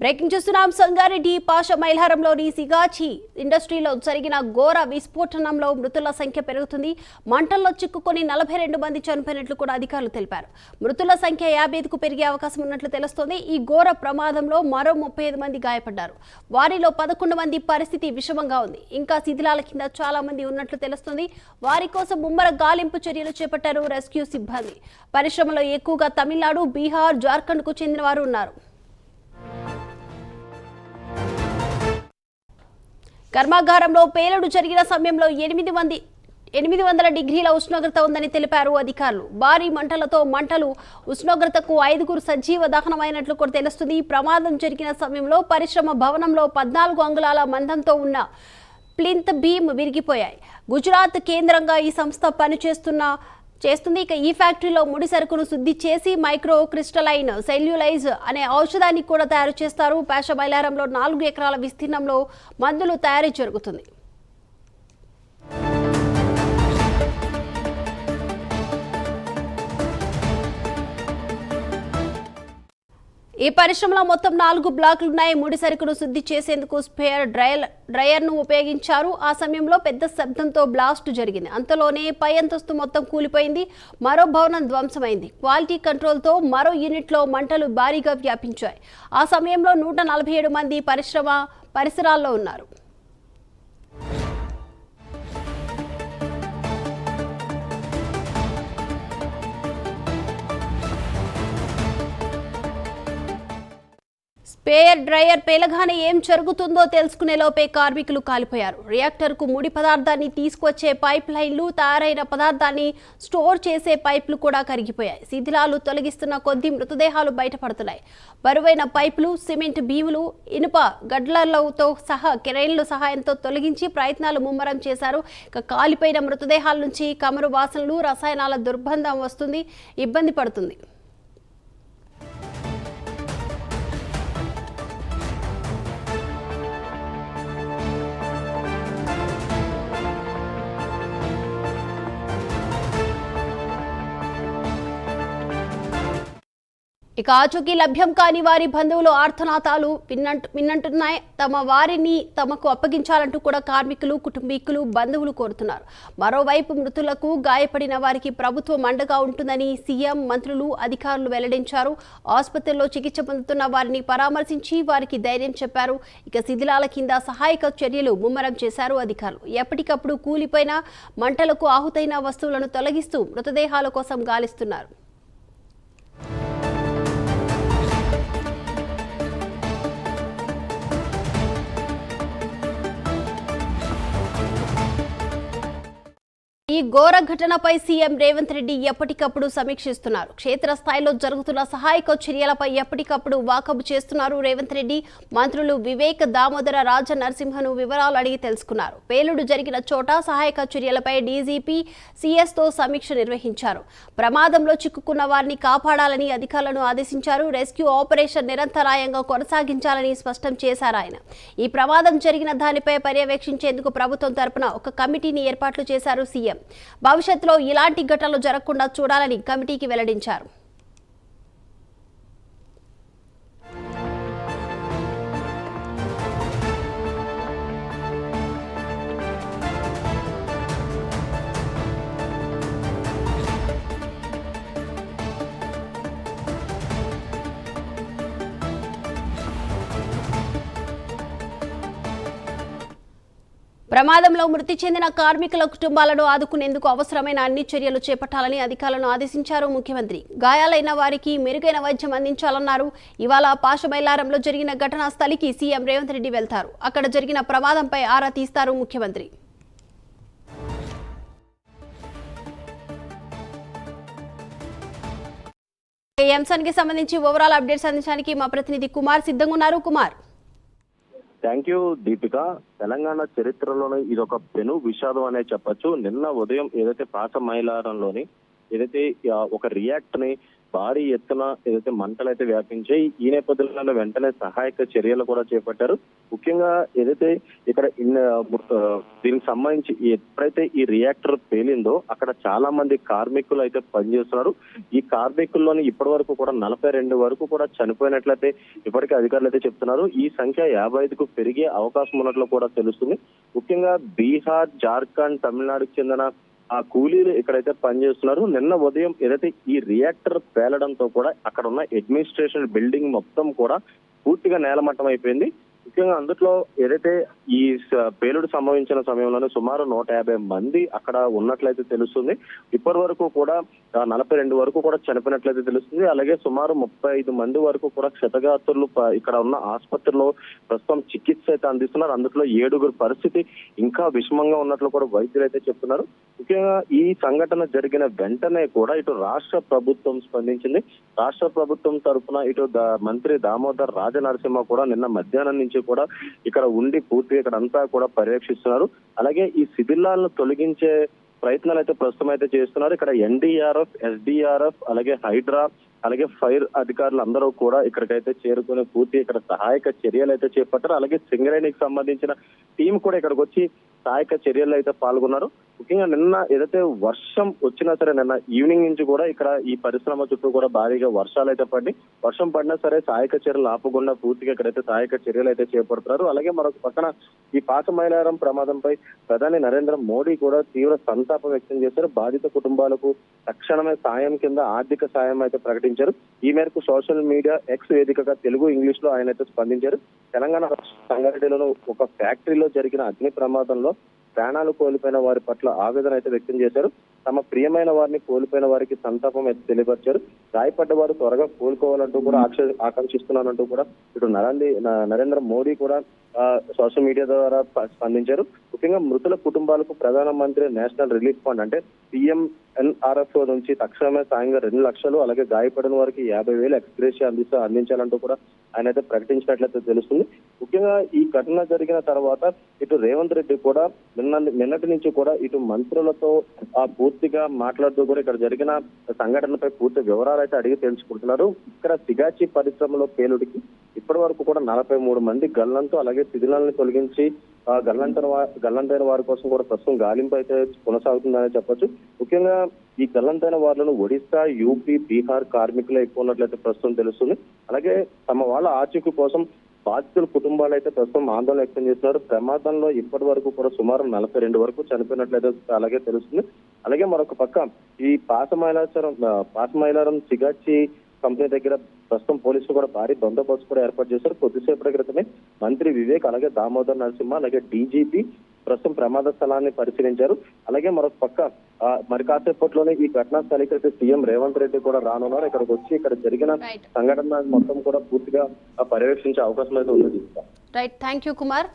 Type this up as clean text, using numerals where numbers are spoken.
Breaking చూస్తున్నాం. సంగారెడ్డి పాష మైలారంలోని సిగాచి ఇండస్ట్రీలో జరిగిన ఘోర విస్ఫోటనంలో మృతుల సంఖ్య పెరుగుతుంది. మంటల్లో చిక్కుకొని 42 మంది చనిపోయినట్లు కూడా అధికారులు తెలిపారు. మృతుల సంఖ్య 55కు పెరిగే అవకాశం ఉన్నట్లు తెలుస్తోంది. ఈ ఘోర ప్రమాదంలో మరో 35 మంది గాయపడ్డారు. వారిలో 11 మంది పరిస్థితి విషమంగా ఉంది. ఇంకా శిథిలాల కింద చాలా మంది ఉన్నట్లు తెలుస్తోంది. వారి కోసం ముమ్మర గాలింపు చర్యలు చేపట్టారు రెస్క్యూ సిబ్బంది. పరిశ్రమలో ఎక్కువగా తమిళనాడు, బీహార్, జార్ఖండ్కు చెందిన వారు ఉన్నారు. కర్మాగారంలో పేలుడు జరిగిన సమయంలో 800 డిగ్రీల ఉష్ణోగ్రత ఉందని తెలిపారు అధికారులు. భారీ మంటలు ఉష్ణోగ్రతకు 5గురు సజీవ దహనమైనట్లు కూడా తెలుస్తుంది. ప్రమాదం జరిగిన సమయంలో పరిశ్రమ భవనంలో 14 అంగుళాల మందంతో ఉన్న ప్లింత్ బీమ్ విరిగిపోయాయి. గుజరాత్ కేంద్రంగా ఈ సంస్థ చేస్తుంది. ఇక ఈ ఫ్యాక్టరీలో ముడి సరుకును శుద్ధి చేసి మైక్రో క్రిస్టలైన్ సెల్యులైజ్ అనే ఔషధాన్ని కూడా తయారు చేస్తారు. పాష మైలారంలో 4 ఎకరాల విస్తీర్ణంలో మందులు తయారీ జరుగుతుంది. ఈ పరిశ్రమలో మొత్తం 4 బ్లాకులు ఉన్నాయి. ముడి సరుకును శుద్ధి చేసేందుకు స్పేర్ డ్రైయర్ను ఉపయోగించారు. ఆ సమయంలో పెద్ద శబ్దంతో బ్లాస్ట్ జరిగింది. అంతలోనే పై అంతస్తు మొత్తం కూలిపోయింది. మరో భవనం ధ్వంసమైంది. క్వాలిటీ కంట్రోల్తో మరో యూనిట్లో మంటలు భారీగా వ్యాపించాయి. ఆ సమయంలో 147 మంది పరిసరాల్లో ఉన్నారు. స్పేయర్ డ్రైయర్ పేలగానే ఏం జరుగుతుందో తెలుసుకునే లోపే కార్మికులు కాలిపోయారు. రియాక్టర్కు ముడి పదార్థాన్ని తీసుకొచ్చే పైప్ లైన్లు, తయారైన పదార్థాన్ని స్టోర్ చేసే పైపులు కూడా కరిగిపోయాయి. శిథిలాలు తొలగిస్తున్న కొద్దీ మృతదేహాలు బయటపడుతున్నాయి. బరువైన పైపులు, సిమెంట్ బీములు, ఇనుప గడ్లలతో సహా కెరైన్ల సహాయంతో తొలగించి ప్రయత్నాలు ముమ్మరం చేశారు. ఇక కాలిపోయిన మృతదేహాల నుంచి కమరు వాసనలు, రసాయనాల దుర్గంధం వస్తుంది. ఇబ్బంది పడుతుంది. ఇక ఆచూకీ లభ్యం కాని వారి బంధువులు ఆర్తనాదాలు విన్నంటున్నాయి. తమ వారిని తమకు అప్పగించాలంటూ కూడా కార్మికులు, కుటుంబీకులు, బంధువులు కోరుతున్నారు. మరోవైపు మృతులకు, గాయపడిన వారికి ప్రభుత్వం అండగా ఉంటుందని సీఎం, మంత్రులు, అధికారులు వెల్లడించారు. ఆసుపత్రిలో చికిత్స పొందుతున్న వారిని పరామర్శించి వారికి ధైర్యం చెప్పారు. ఇక శిథిలాల కింద సహాయక చర్యలు ముమ్మరం చేశారు అధికారులు. ఎప్పటికప్పుడు కూలిపోయిన మంటలకు ఆహుతైన వస్తువులను తొలగిస్తూ మృతదేహాల కోసం గాలిస్తున్నారు. ఈ ఘోర ఘటనపై సీఎం రేవంత్ రెడ్డి ఎప్పటికప్పుడు సమీక్షిస్తున్నారు. క్షేత్రస్థాయిలో జరుగుతున్న సహాయక చర్యలపై ఎప్పటికప్పుడు వాకబు చేస్తున్నారు రేవంత్ రెడ్డి. మంత్రులు వివేక్, దామోదర రాజ నరసింహను వివరాలు అడిగి తెలుసుకున్నారు. పేలుడు జరిగిన చోట సహాయక చర్యలపై డీజీపీ, సీఎస్తో సమీక్ష నిర్వహించారు. ప్రమాదంలో చిక్కుకున్న వారిని కాపాడాలని అధికారులను ఆదేశించారు. రెస్క్యూ ఆపరేషన్ నిరంతరాయంగా కొనసాగించాలని స్పష్టం చేశారు ఆయన. ఈ ప్రమాదం జరిగిన దానిపై పర్యవేక్షించేందుకు ప్రభుత్వం తరపున ఒక కమిటీని ఏర్పాట్లు చేశారు సీఎం. భవిష్యత్తులో ఇలాంటి ఘటనలు జరగకుండా చూడాలని కమిటీకి వెల్లడించారు. ప్రమాదంలో మృతి చెందిన కార్మికుల కుటుంబాలను ఆదుకునేందుకు అవసరమైన అన్ని చర్యలు చేపట్టాలని అధికారులను ఆదేశించారు ముఖ్యమంత్రి. గాయాలైన వారికి మెరుగైన వైద్యం అందించాలన్నారు. ఇవాళ పాష మైలారంలో జరిగిన ఘటనా స్థలికి సీఎం రేవంత్ రెడ్డి వెళ్తారు. అక్కడ జరిగిన ప్రమాదంపై ఆరా తీస్తారు ముఖ్యమంత్రి. ఈ అంశానికి సంబంధించి ఓవరాల్ అప్డేట్స్ అందించడానికి మా ప్రతినిధి కుమార్ సిద్ధంగా ఉన్నారు. Kumar, thank you Deepika. తెలంగాణ చరిత్రలోనే ఇదొక పెను విషాదం అనే చెప్పొచ్చు. నిన్న ఉదయం ఏదైతే పాత మైలారంలోని ఏదైతే ఒక రియాక్ట్ ని భారీ ఎత్తున ఏదైతే మంటలు అయితే వ్యాపించాయి. ఈ నేపథ్యంలో వెంటనే సహాయక చర్యలు కూడా చేపట్టారు. ముఖ్యంగా ఏదైతే ఇక్కడ దీనికి సంబంధించి ఎప్పుడైతే ఈ రియాక్టర్ పేలిందో అక్కడ చాలా మంది కార్మికులు అయితే పనిచేస్తున్నారు. ఈ కార్మికుల్లోని ఇప్పటి వరకు కూడా 42 వరకు కూడా చనిపోయినట్లయితే ఇప్పటికే అధికారులు అయితే చెప్తున్నారు. ఈ సంఖ్య 55కు పెరిగే అవకాశం ఉన్నట్లు కూడా తెలుస్తుంది. ముఖ్యంగా బీహార్, జార్ఖండ్, తమిళనాడుకు చెందిన ఆ కూలీలు ఇక్కడైతే పనిచేస్తున్నారు. నిన్న ఉదయం ఏదైతే ఈ రియాక్టర్ పేలడంతో కూడా అక్కడ ఉన్న అడ్మినిస్ట్రేషన్ బిల్డింగ్ మొత్తం కూడా పూర్తిగా నేలమట్టం అయిపోయింది. ముఖ్యంగా అందులో ఏదైతే ఈ పేలుడు సంభవించిన సమయంలోనే సుమారు 150 మంది అక్కడ ఉన్నట్లయితే తెలుస్తుంది. ఇప్పటి వరకు కూడా 42 వరకు కూడా చనిపోయినట్లయితే తెలుస్తుంది. అలాగే సుమారు 35 మంది వరకు కూడా క్షతగాత్రులు ఇక్కడ ఉన్న ఆసుపత్రిలో ప్రస్తుతం చికిత్స అయితే అందిస్తున్నారు. అందులో 7గురు పరిస్థితి ఇంకా విషమంగా ఉన్నట్లు కూడా వైద్యులు అయితే చెప్తున్నారు. ముఖ్యంగా ఈ సంఘటన జరిగిన వెంటనే కూడా ఇటు రాష్ట్ర ప్రభుత్వం స్పందించింది. రాష్ట్ర ప్రభుత్వం తరఫున ఇటు మంత్రి దామోదర్ రాజనరసింహ కూడా నిన్న మధ్యాహ్నం నుంచి కూడా ఇక్కడ ఉండి పూర్తిగా ఇక్కడ అంతా కూడా పర్యవేక్షిస్తున్నారు. అలాగే ఈ శిథిలాలను తొలగించే ప్రయత్నాలు అయితే ప్రస్తుతం అయితే చేస్తున్నారు. ఇక్కడ ఎన్డీఆర్ఎఫ్, ఎస్డీఆర్ఎఫ్, అలాగే హైడ్రా, అలాగే ఫైర్ అధికారులు అందరూ కూడా ఇక్కడికైతే చేరుకుని పూర్తి ఇక్కడ సహాయక చర్యలు అయితే చేపట్టారు. అలాగే సింగరేణికి సంబంధించిన టీం కూడా ఇక్కడికి వచ్చి సహాయక చర్యలు అయితే పాల్గొన్నారు. ముఖ్యంగా నిన్న ఏదైతే వర్షం వచ్చినా సరే నిన్న ఈవినింగ్ నుంచి కూడా ఇక్కడ ఈ పరిశ్రమ చుట్టూ కూడా భారీగా వర్షాలు అయితే పడి వర్షం పడినా సరే సహాయక చర్యలు ఆపకుండా పూర్తిగా ఇక్కడైతే సహాయక చర్యలు అయితే చేపడుతున్నారు. అలాగే మరొక పక్కన ఈ పాసమైలారం ప్రమాదంపై ప్రధాని నరేంద్ర మోడీ కూడా తీవ్ర సంతాపం వ్యక్తం చేశారు. బాధిత కుటుంబాలకు తక్షణమే సాయం కింద ఆర్థిక సాయం అయితే ప్రకటించారు. ఈ మేరకు సోషల్ మీడియా ఎక్స్ వేదికగా తెలుగు, ఇంగ్లీష్ లో ఆయన అయితే స్పందించారు. తెలంగాణ సంగారెడ్డిలో ఒక ఫ్యాక్టరీలో జరిగిన అగ్ని ప్రమాదంలో ప్రాణాలు కోల్పోయిన వారి పట్ల ఆవేదన అయితే వ్యక్తం చేశారు. తమ ప్రియమైన వారిని కోల్పోయిన వారికి సంతాపం అయితే తెలియపరిచారు. గాయపడ్డ వారు త్వరగా కోలుకోవాలంటూ కూడా ఆకాంక్షిస్తున్నానంటూ కూడా ఇటు నరేంద్ర మోడీ కూడా సోషల్ మీడియా ద్వారా స్పందించారు. ముఖ్యంగా మృతుల కుటుంబాలకు ప్రధానమంత్రి నేషనల్ రిలీఫ్ ఫండ్ అంటే PMNRF నుంచి తక్షణమే సాయంగా 2 లక్షలు, అలాగే గాయపడిన వారికి 50,000 ఎక్స్గ్రేషియా అందించాలంటూ కూడా ఆయన అయితే ప్రకటించినట్లయితే తెలుస్తుంది. ముఖ్యంగా ఈ ఘటన జరిగిన తర్వాత ఇటు రేవంత్ రెడ్డి కూడా నిన్నటి నుంచి కూడా ఇటు మంత్రులతో పూర్తిగా మాట్లాడుతూ కూడా ఇక్కడ జరిగిన సంఘటనపై పూర్తి వివరాలు అయితే అడిగి తెలుసుకుంటున్నారు. ఇక్కడ సిగాచి పరిశ్రమలో పేలుడికి ఇప్పటి వరకు కూడా 43 మంది గల్లంతో అలాగే శిథిలాలను తొలగించి గల్లంతైన వారి కోసం కూడా ప్రస్తుతం గాలింపు అయితే కొనసాగుతుందని చెప్పొచ్చు. ముఖ్యంగా ఈ గల్లంతైన వారిలో ఒడిశా, యూపీ, బీహార్ కార్మికులు ఎక్కువ ఉన్నట్లయితే ప్రస్తుతం తెలుస్తుంది. అలాగే తమ వాళ్ళ ఆచూకీ కోసం బాధితుల కుటుంబాలు అయితే ప్రస్తుతం ఆందోళన వ్యక్తం చేస్తున్నారు. ప్రమాదంలో ఇప్పటి వరకు కూడా సుమారు 42 వరకు చనిపోయినట్లయితే అలాగే తెలుస్తుంది. అలాగే మరొక పక్క ఈ పాసమైలారం సిగాచి కంపెనీ దగ్గర ప్రస్తుతం పోలీసులు కూడా భారీ బందోబస్తు కూడా ఏర్పాటు చేశారు. కొద్దిసేపటి క్రితమే మంత్రి వివేక్, అలాగే దామోదర్ నరసింహ, అలాగే డీజీపీ ప్రస్తుతం ప్రమాద స్థలాన్ని పరిశీలించారు. అలాగే మరొక పక్క మరి కాసేపట్లోనే ఈ ఘటనా స్థలికి అయితే సీఎం రేవంత్ రెడ్డి కూడా రానున్నారు. ఇక్కడికి వచ్చి ఇక్కడ జరిగిన సంఘటన మొత్తం కూడా పూర్తిగా పర్యవేక్షించే అవకాశం అయితే ఉంది. Right, thank you Kumar.